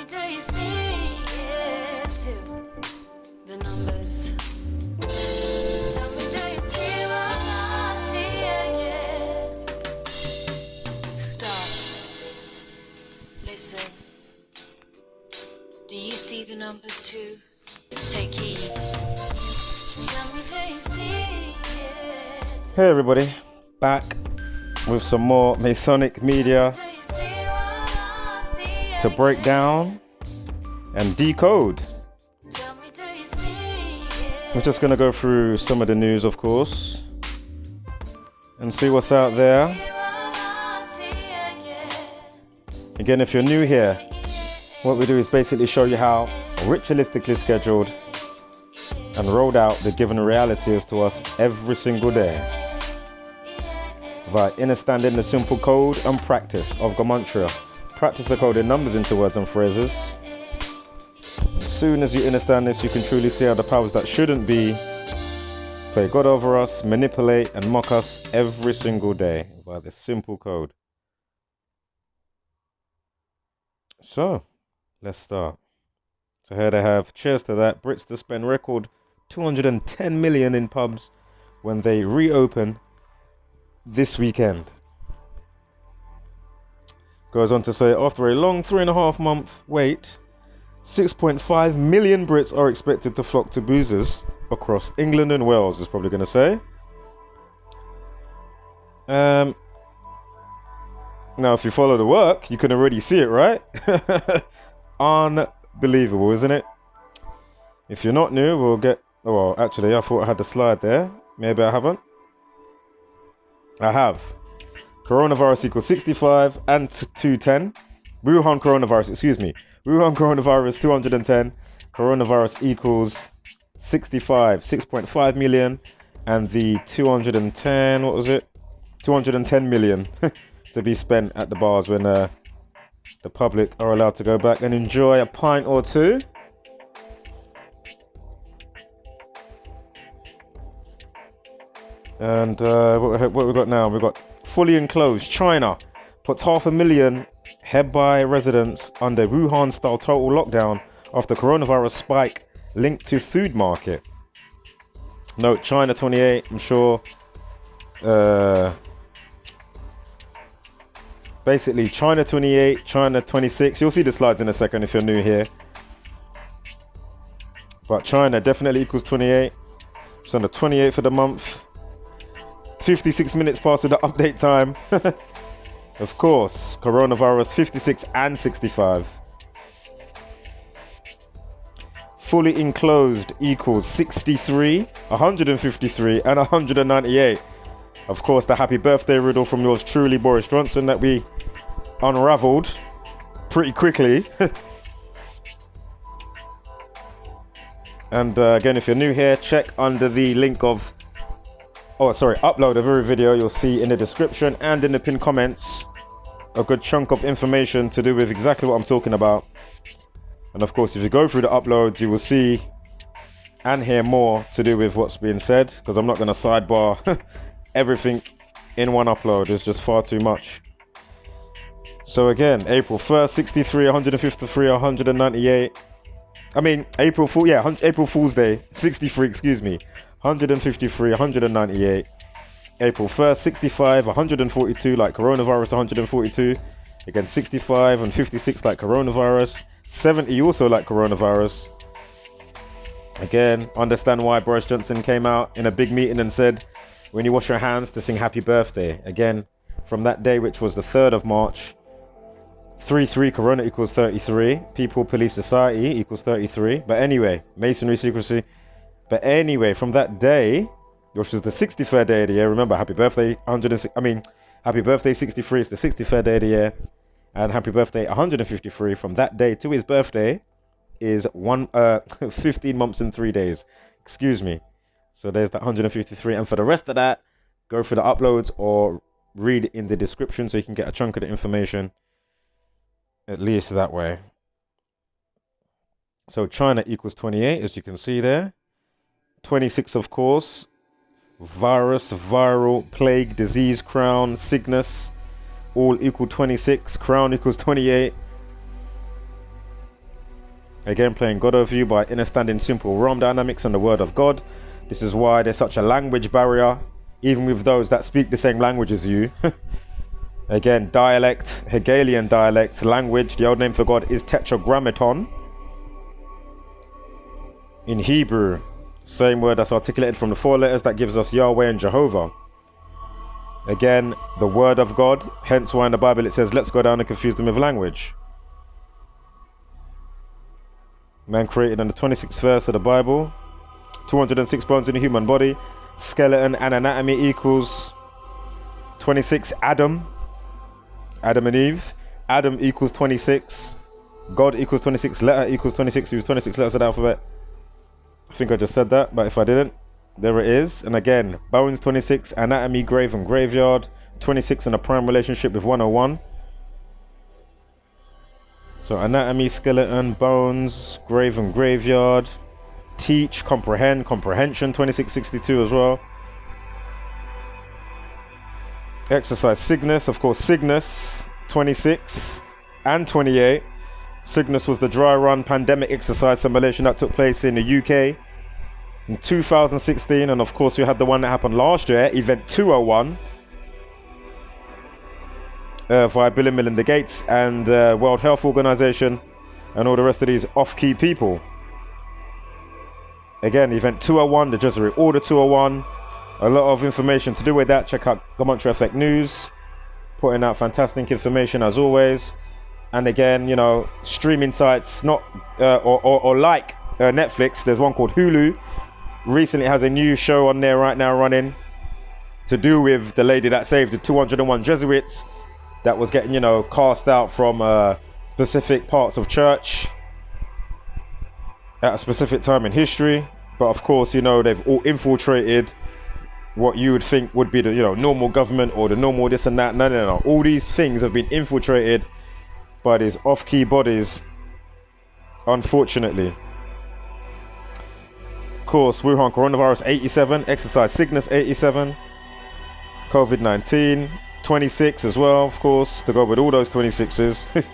do you see it too? The numbers. Tell me, do you see what I see? Yeah. Stop. Listen. Do you see the numbers too? Take heed. Tell me, do you see it? Hey everybody, back with some more Masonic media to break down and decode. We're just going to go through some of the news, of course, and see what's out there. Again, if you're new here, what we do is basically show you how ritualistically scheduled and rolled out the given reality is to us every single day by understanding the simple code and practice of Gematria. Practice the code in numbers into words and phrases. As soon as you understand this, you can truly see how the powers that shouldn't be play God over us, manipulate and mock us every single day by this simple code. So, let's start. So here they have, cheers to that, Brits to spend record 210 million in pubs when they reopen this weekend. Goes on to say, after a long 3.5 month wait, 6.5 million Brits are expected to flock to boozers across England and Wales, is probably going to say. Now, if you follow the work, you can already see it, right? Unbelievable, isn't it? If you're not new, we'll get... Well, actually, I thought I had the slide there. Maybe I haven't. I have. Coronavirus equals 65 and 210. Wuhan coronavirus, excuse me. Wuhan coronavirus 210. Coronavirus equals 65. 6.5 million. And the 210, what was it? 210 million to be spent at the bars when the public are allowed to go back and enjoy a pint or two. And what we got now? We've got fully enclosed. China puts 500,000 Hebei residents under Wuhan-style total lockdown after coronavirus spike linked to food market. Note, China 28, I'm sure. Basically, China 28, China 26. You'll see the slides in a second if you're new here. But China definitely equals 28. It's on the 28th of the month. 56 minutes past with the update time. Of course, coronavirus 56 and 65. Fully enclosed equals 63, 153 and 198. Of course, the happy birthday riddle from yours truly, Boris Johnson, that we unraveled pretty quickly. And again, if you're new here, check under the link of upload of every video you'll see in the description and in the pinned comments a good chunk of information to do with exactly what I'm talking about. And of course, if you go through the uploads, you will see and hear more to do with what's being said, because I'm not going to sidebar everything in one upload. It's just far too much. So again, April 1st, 63, 153, 198. I mean, April Fool's Day, 63, excuse me. 153, 198. April 1st, 65, 142, like coronavirus, 142. Again, 65 and 56, like coronavirus. 70, also like coronavirus. Again, understand why Boris Johnson came out in a big meeting and said, when you wash your hands, to sing happy birthday. Again, from that day, which was the 3rd of March, 33, corona equals 33. People, police, society equals 33. But anyway, masonry, secrecy. But anyway, from that day, which was the 63rd day of the year, remember, happy birthday, happy birthday 63, it's the 63rd day of the year, and happy birthday 153, from that day to his birthday is 15 months and 3 days, excuse me. So there's that 153, and for the rest of that, go for the uploads or read in the description so you can get a chunk of the information, at least that way. So China equals 28, as you can see there. 26, of course, virus, viral, plague, disease, crown, sickness, all equal 26. Crown equals 28. Again, playing God over you by understanding simple realm dynamics and the word of God. This is why there's such a language barrier, even with those that speak the same language as you. Again, dialect, Hegelian dialect, language. The old name for God is tetragrammaton. In Hebrew, same word that's articulated from the 4 letters that gives us Yahweh and Jehovah. Again, the word of God, hence why in the Bible it says, let's go down and confuse them with language. Man created in the 26th verse of the Bible. 206 bones in the human body. Skeleton and anatomy equals 26. Adam and Eve. Adam equals 26. God equals 26. Letter equals 26. Use 26 letters of the alphabet. I think I just said that, but if I didn't, there it is. And again, bones 26, anatomy, grave and graveyard. 26 in a prime relationship with 101. So anatomy, skeleton, bones, grave and graveyard. Teach, comprehend, comprehension, 2662 as well. Exercise, Cygnus, of course, Cygnus, 26 and 28. Cygnus was the dry run pandemic exercise simulation that took place in the UK in 2016, and of course we had the one that happened last year, event 201, via Bill and Melinda Gates and World Health Organization and all the rest of these off-key people. Again, event 201, the Jesuit Order 201. A lot of information to do with that. Check out Gematria Effect News, putting out fantastic information as always. And again, you know, streaming sites, not or like Netflix. There's one called Hulu. Recently has a new show on there right now running to do with the lady that saved the 201 Jesuits that was getting, you know, cast out from specific parts of church at a specific time in history. But of course, you know, they've all infiltrated what you would think would be the, you know, normal government or the normal this and that. No. All these things have been infiltrated by these off-key bodies, unfortunately. Of course, Wuhan coronavirus 87, exercise Cygnus 87, COVID-19 26 as well, of course, to go with all those 26s.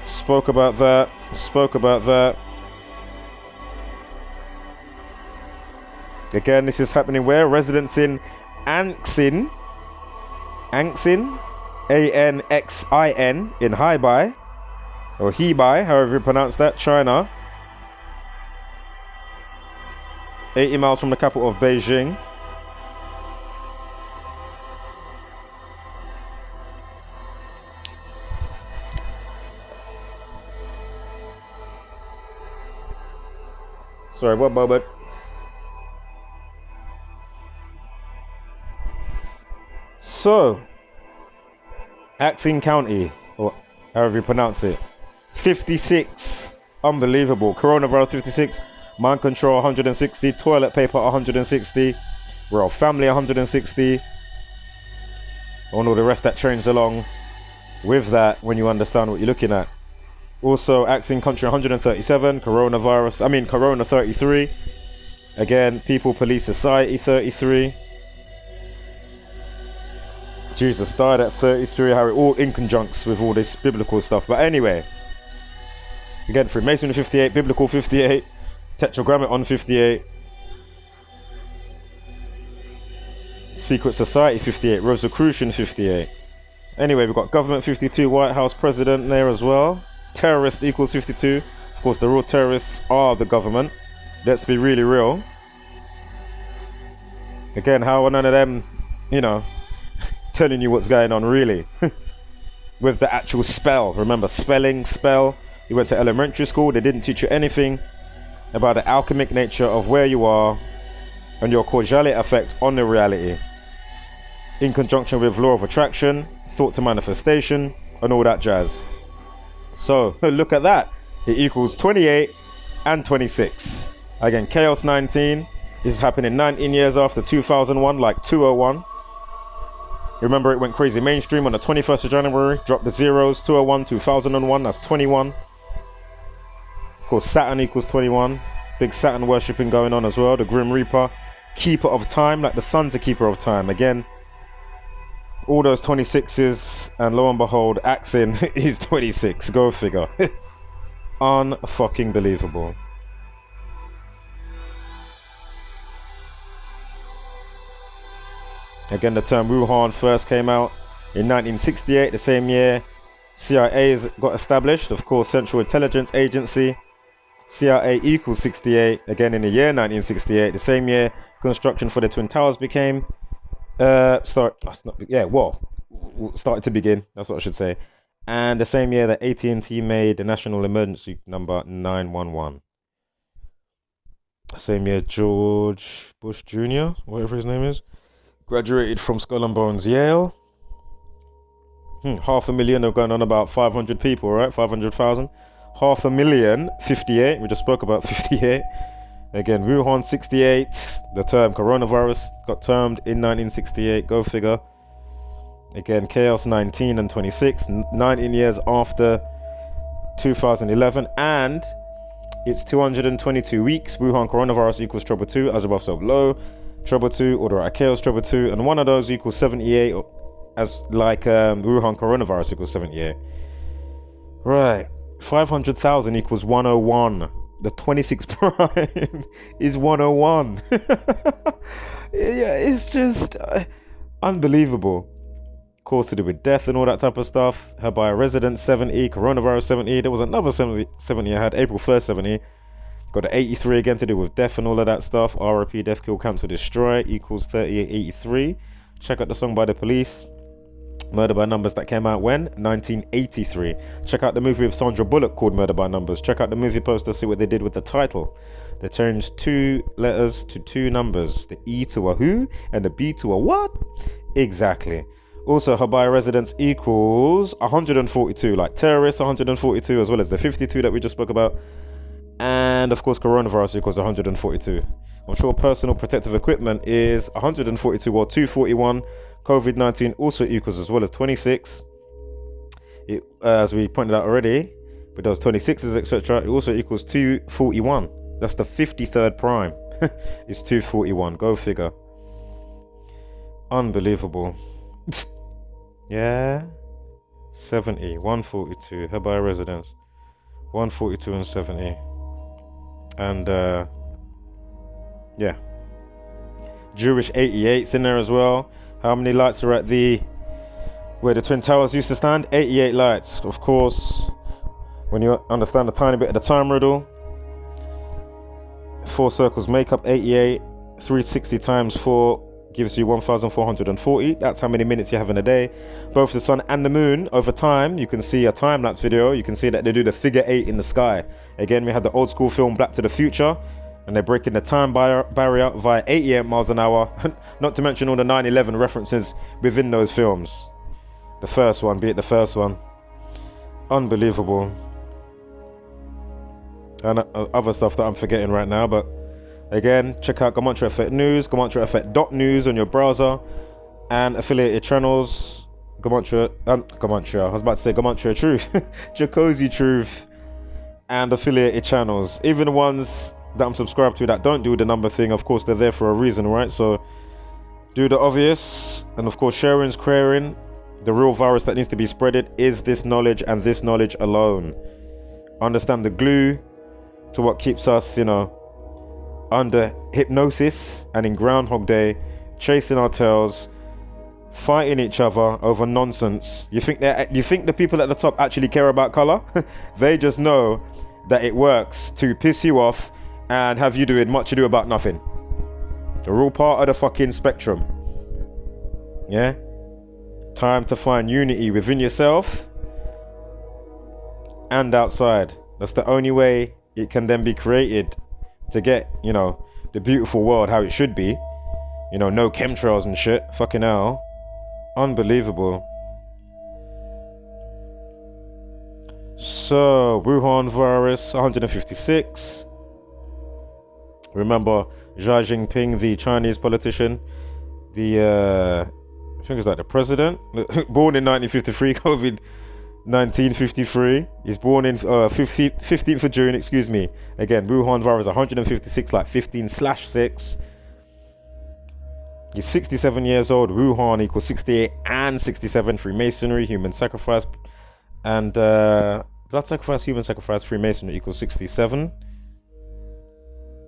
Spoke about that. Again, this is happening where? Residents in Anxin, Anxin in Hebei, or Hebei, however you pronounce that, China. 80 miles from the capital of Beijing. Sorry, what moment? So, Anxin County, or however you pronounce it, 56, unbelievable. Coronavirus 56, mind control 160, toilet paper 160, royal family 160, and all the rest that trains along with that when you understand what you're looking at. Also, Anxin Country 137, Corona 33. Again, People Police Society 33. Jesus died at 33, how it all in conjunction with all this biblical stuff. But anyway, again, Freemasonry 58, Biblical 58, Tetragrammaton 58, Secret Society 58, Rosicrucian 58. Anyway, we've got Government 52, White House President there as well. Terrorist equals 52. Of course, the real terrorists are the government. Let's be really real. Again, how are none of them, you know, telling you what's going on really? With the actual spell. Remember, spelling, spell. You went to elementary school, they didn't teach you anything about the alchemic nature of where you are and your causality effect on the reality, in conjunction with law of attraction, thought to manifestation, and all that jazz. So look at that, it equals 28 and 26. Again, Chaos 19. This is happening 19 years after 2001, like 201. Remember, it went crazy mainstream on the 21st of January, dropped the zeros, 201, 2001, that's 21. Of course, Saturn equals 21. Big Saturn worshipping going on as well. The Grim Reaper, keeper of time, like the sun's a keeper of time. Again, all those 26s, and lo and behold, Anxin is 26. Go figure. Unfucking believable. Again, the term Wuhan first came out in 1968, the same year CIA got established. Of course, Central Intelligence Agency. CIA equals 68. Again, in the year 1968, the same year construction for the Twin Towers became started to begin. That's what I should say. And the same year that AT&T made the national emergency number 911. Same year George Bush Jr., whatever his name is, graduated from Skull and Bones Yale. 500,000 are going on about 500 people, right? 500,000. 500,000, 58. We just spoke about 58. Again, Wuhan 68. The term coronavirus got termed in 1968. Go figure. Again, Chaos 19 and 26. 19 years after 2011. And it's 222 weeks. Wuhan coronavirus equals trouble 2. As above, so below. Trouble 2, order at chaos, trouble 2. And one of those equals 78. As like Wuhan coronavirus equals 78. Right. 500,000 equals 101. The 26 prime is 101. Yeah, it's just unbelievable. Of course, to do with death and all that type of stuff. Hebei resident 70, coronavirus 70. There was another 70 I had, April 1st 70. Got the 83 again to do with death and all of that stuff. RIP, death, kill, cancel, destroy equals 3883. Check out the song by The Police. Murder by Numbers that came out when? 1983. Check out the movie with Sandra Bullock called Murder by Numbers. Check out the movie poster, see what they did with the title. They changed 2 letters to 2 numbers. The E to a who and the B to a what? Exactly. Also, Hebei residents equals 142, like terrorists 142, as well as the 52 that we just spoke about. And of course, coronavirus equals 142. I'm sure personal protective equipment is 142 or 241. COVID-19 also equals as well as 26. As we pointed out already, with those 26s, etc., it also equals 241. That's the 53rd prime. It's 241. Go figure. Unbelievable. Yeah. 70, 142. Hebei residents. 142 and 70. And yeah. Jewish 88's in there as well. How many lights are at where the Twin Towers used to stand? 88 lights. Of course, when you understand a tiny bit of the time riddle, 4 circles make up 88. 360 times 4 gives you 1,440. That's how many minutes you have in a day. Both the sun and the moon, over time, you can see a time-lapse video. You can see that they do the figure 8 in the sky. Again, we had the old school film Back to the Future, and they're breaking the time barrier via 88 miles an hour. Not to mention all the 9/11 references within those films. The first one, be it the first one. Unbelievable. And other stuff that I'm forgetting right now, but again, check out Gematria Effect News, GematriaEffect.news on your browser, and affiliated channels. Gematria, I was about to say Gematria Truth, Jacuzzi Truth, and affiliated channels. Even the ones that I'm subscribed to that don't do the number thing, of course, they're there for a reason, right? So do the obvious, and of course, sharing's querying. The real virus that needs to be spreaded is this knowledge and this knowledge alone. Understand the glue to what keeps us, under hypnosis and in Groundhog Day, chasing our tails, fighting each other over nonsense. You think the people at the top actually care about color? They just know that it works to piss you off and have you doing much ado about nothing. They're all part of the fucking spectrum. Yeah? Time to find unity within yourself and outside. That's the only way it can then be created to get, the beautiful world how it should be. No chemtrails and shit. Fucking hell. Unbelievable. So, Wuhan virus, 156. Remember Xi Jinping, the Chinese politician, I think it's like the president, born in 1953, COVID 1953. He's born in 15th of June, excuse me. Again, Wuhan virus 156, like 15/6. He's 67 years old. Wuhan equals 68 and 67. Freemasonry, human sacrifice, and Blood sacrifice, human sacrifice, Freemasonry equals 67.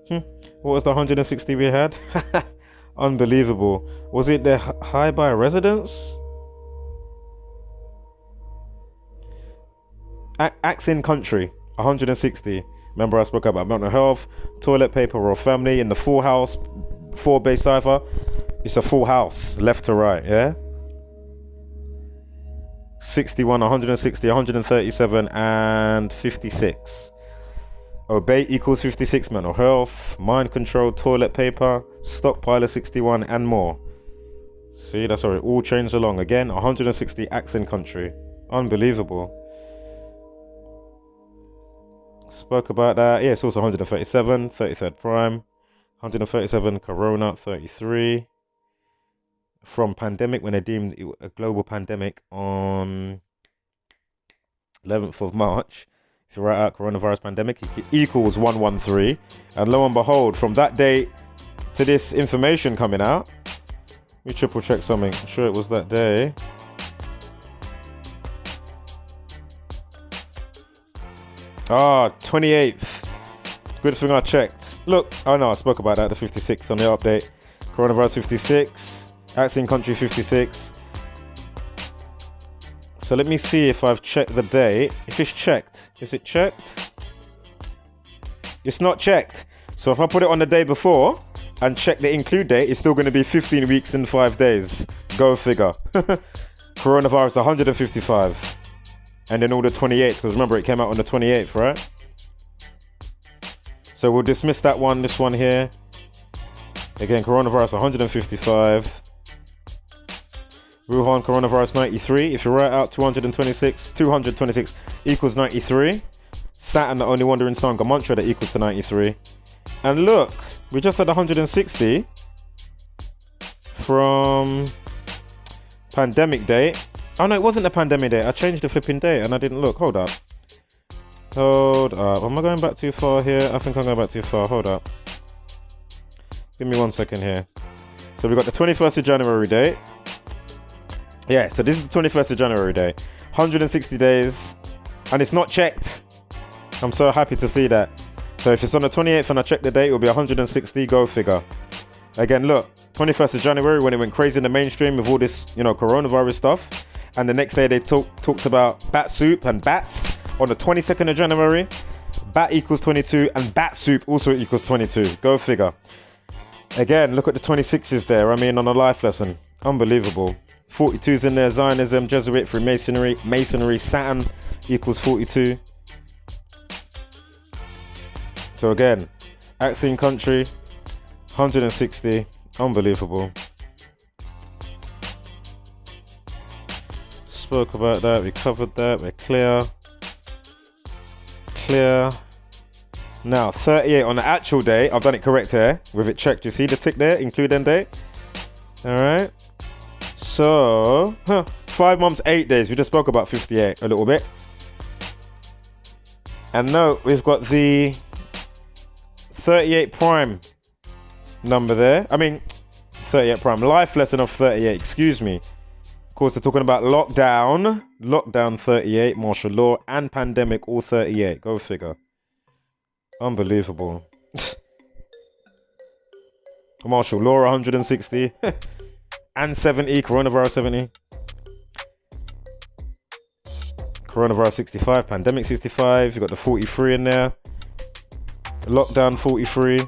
What was the 160 we had? Unbelievable. Was it the Hebei residence? Anxin County, 160. Remember I spoke about mental health, toilet paper, royal family in the full house, 4-base cipher. It's a full house, left to right, yeah? 61, 160, 137, and 56. Obey equals 56, mental health, mind control, toilet paper, stockpiler 61, and more. See, that's how it all changed along. Again, 160 Anxin County. Unbelievable. Spoke about that. Yeah, it's also 137, 33rd prime, 137 corona, 33. From pandemic, when they deemed it a global pandemic on 11th of March. If you write out coronavirus pandemic, it equals 113. And lo and behold, from that date to this information coming out, let me triple check something. I'm sure it was that day. Ah, 28th. Good thing I checked. Look, oh no, I spoke about that, the 56 on the update. Coronavirus 56, Anxin County 56. So let me see if I've checked the date. If it's checked, is it checked? It's not checked. So if I put it on the day before and check the include date, it's still going to be 15 weeks and 5 days. Go figure. Coronavirus 155. And then all the 28th, because remember it came out on the 28th, right? So we'll dismiss that one, this one here. Again, coronavirus 155. Wuhan coronavirus 93. If you write out 226 equals 93. Saturn, the only wandering star, Gematria, that equals to 93. And look, we just had 160 from pandemic date. Oh no, it wasn't the pandemic date. I changed the flipping date and I didn't look. Hold up. Am I going back too far here? I think I'm going back too far. Hold up. Give me 1 second here. So we got the 21st of January date. Yeah, so this is the 21st of January day. 160 days. And it's not checked. I'm so happy to see that. So if it's on the 28th and I check the date, it will be 160. Go figure. Again, look. 21st of January, when it went crazy in the mainstream with all this, coronavirus stuff. And the next day they talked about bat soup and bats. On the 22nd of January, bat equals 22 and bat soup also equals 22. Go figure. Again, look at the 26s there. I mean, on a life lesson. Unbelievable. 42's in there, Zionism, Jesuit, Freemasonry, Masonry, Saturn equals 42. So again, Anxin County, 160, unbelievable. Spoke about that, we covered that, we're clear. Clear. Now, 38 on the actual day, I've done it correct here, with it checked, you see the tick there, include end date? Alright. So, 5 months, 8 days. We just spoke about 58 a little bit. And now we've got the 38 prime number there. I mean, 38 prime. Life lesson of 38, excuse me. Of course, they're talking about lockdown. Lockdown 38, martial law, and pandemic all 38. Go figure. Unbelievable. Martial law 160. And 70, coronavirus 70. Coronavirus 65, pandemic 65. You got the 43 in there. Lockdown 43.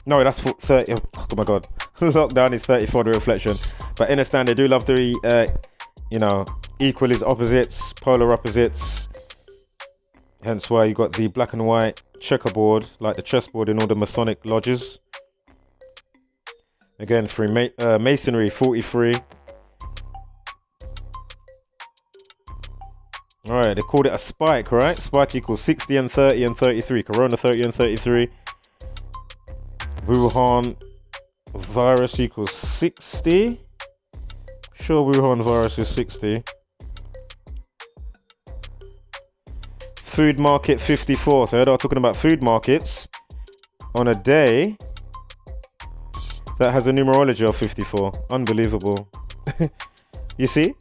No, that's 30. Oh my god. Lockdown is 34, the reflection. But understand, they do love the, equal is opposites, polar opposites. Hence why you got the black and white checkerboard, like the chessboard in all the Masonic lodges. Again, Masonry 43. Alright, they called it a spike, right? Spike equals 60 and 30 and 33. Corona 30 and 33. Wuhan virus equals 60. Sure, Wuhan virus is 60. Food market 54. So they're talking about food markets on a day that has a numerology of 54. Unbelievable. You see?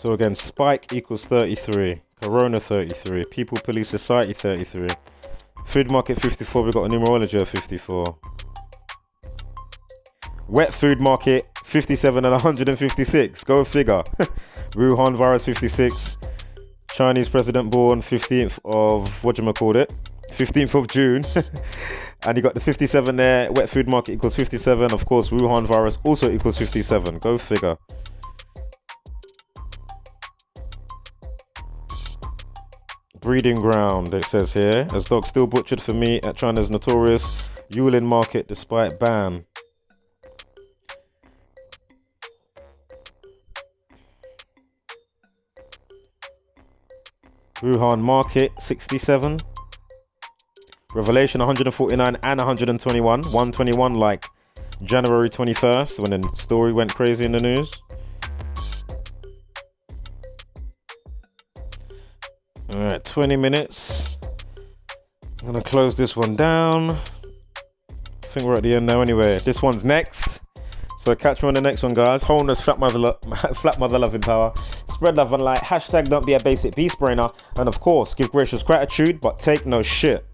So again, Spike equals 33. Corona 33. People Police Society 33. Food Market 54. We've got a numerology of 54. Wet Food Market 57 and 156. Go figure. Wuhan virus 56. Chinese president born 15th of, whatchamacallit, 15th of June. And you got the 57 there. Wet Food Market equals 57. Of course, Wuhan virus also equals 57. Go figure. Breeding ground, it says here. As dogs still butchered for meat at China's notorious Yulin market despite ban. Wuhan market 67. Revelation 149 and 121. 121 like January 21st when the story went crazy in the news. Alright, 20 minutes. I'm gonna close this one down. I think we're at the end now anyway. This one's next. So catch me on the next one, guys. Wholeness, flat mother loving power. Spread love and light. Hashtag don't be a basic beast brainer. And of course, give gracious gratitude, but take no shit.